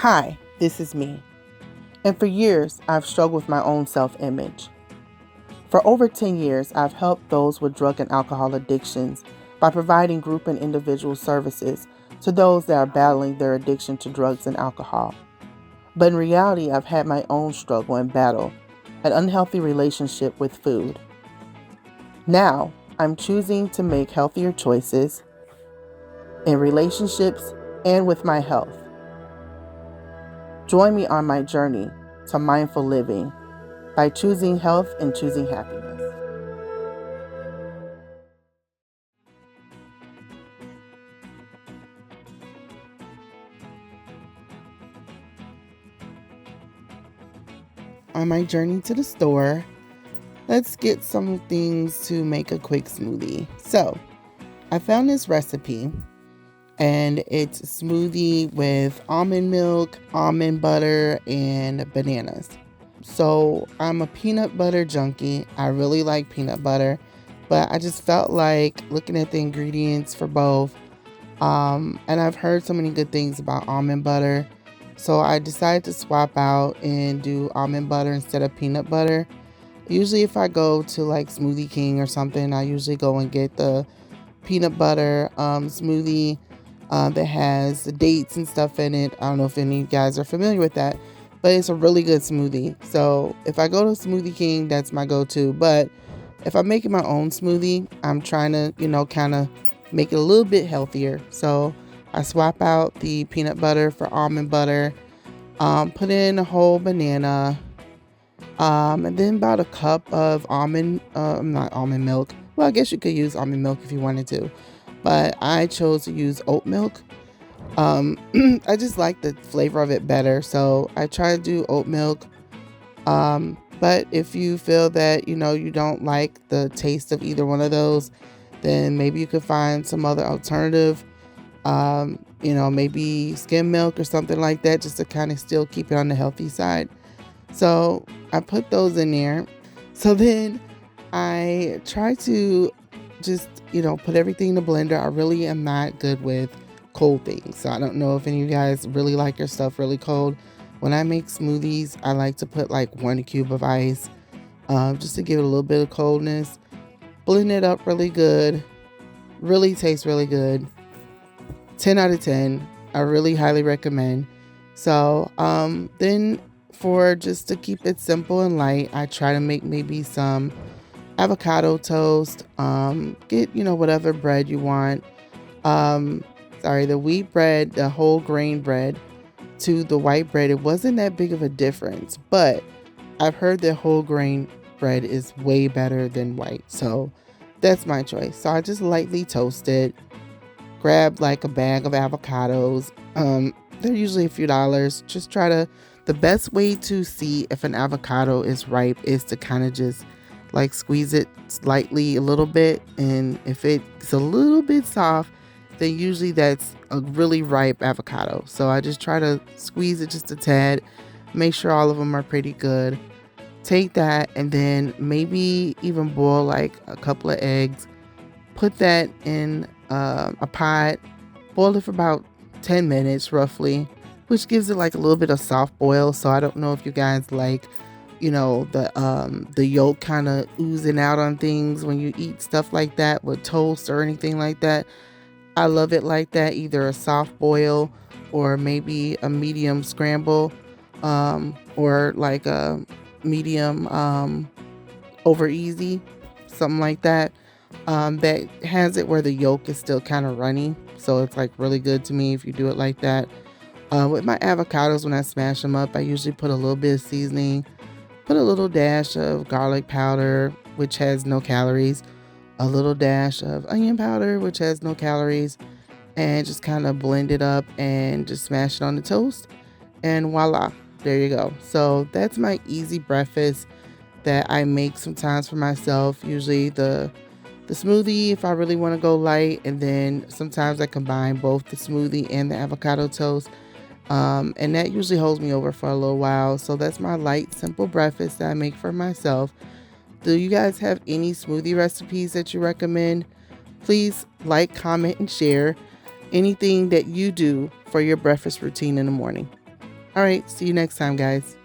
Hi, this is me. And for years, I've struggled with my own self-image. For over 10 years, I've helped those with drug and alcohol addictions by providing group and individual services to those that are battling their addiction to drugs and alcohol. But in reality, I've had my own struggle and battle, an unhealthy relationship with food. Now, I'm choosing to make healthier choices in relationships and with my health. Join me on my journey to mindful living by choosing health and choosing happiness. On my journey to the store, let's get some things to make a quick smoothie. So, I found this recipe and it's a smoothie with almond milk, almond butter, and bananas. So, I'm a peanut butter junkie. I really like peanut butter, but I just felt like looking at the ingredients for both. And I've heard so many good things about almond butter. So I decided to swap out and do almond butter instead of peanut butter. Usually if I go to like Smoothie King or something, I usually go and get the peanut butter smoothie that has the dates and stuff in it. I don't know if any of you guys are familiar with that, but it's a really good smoothie. So if I go to Smoothie King, that's my go-to. But if I'm making my own smoothie, I'm trying to, kind of make it a little bit healthier. So I swap out the peanut butter for almond butter, put in a whole banana, and then about a cup of not almond milk. Well, I guess you could use almond milk if you wanted to, but I chose to use oat milk. I just like the flavor of it better, so I try to do oat milk. But if you feel that, you don't like the taste of either one of those, then maybe you could find some other alternative, maybe skim milk or something like that, just to kind of still keep it on the healthy side. So I put those in there. So then I try to just, put everything in the blender. I really am not good with cold things. So I don't know if any of you guys really like your stuff really cold. When I make smoothies, I like to put like 1 cube of ice, just to give it a little bit of coldness. Blend it up really good. Really tastes really good. 10 out of 10. I really highly recommend. So then for just to keep it simple and light, I try to make maybe some avocado toast. Get, whatever bread you want. The wheat bread, the whole grain bread to the white bread, it wasn't that big of a difference, but I've heard that whole grain bread is way better than white. So that's my choice. So I just lightly toast it, grab like a bag of avocados. They're usually a few dollars. Just the best way to see if an avocado is ripe is to kind of just like squeeze it slightly a little bit. And if it's a little bit soft, then usually that's a really ripe avocado. So I just try to squeeze it just a tad, make sure all of them are pretty good. Take that and then maybe even boil like a couple of eggs. Put that in a pot, boil it for about 10 minutes roughly, which gives it like a little bit of soft boil. So I don't know if you guys like, the yolk kind of oozing out on things when you eat stuff like that with toast or anything like that. I love it like that, either a soft boil or maybe a medium scramble, or like a medium over easy, something like that. That has it where the yolk is still kind of runny. So it's like really good to me if you do it like that. With my avocados, when I smash them up, I usually put a little bit of seasoning, put a little dash of garlic powder, which has no calories, a little dash of onion powder, which has no calories, and just kind of blend it up and just smash it on the toast. And voila, there you go. So that's my easy breakfast that I make sometimes for myself. Usually the smoothie if I really want to go light, and then sometimes I combine both the smoothie and the avocado toast. And that usually holds me over for a little while. So that's my light, simple breakfast that I make for myself. Do you guys have any smoothie recipes that you recommend? Please like, comment, and share anything that you do for your breakfast routine in the morning. All right, see you next time, guys.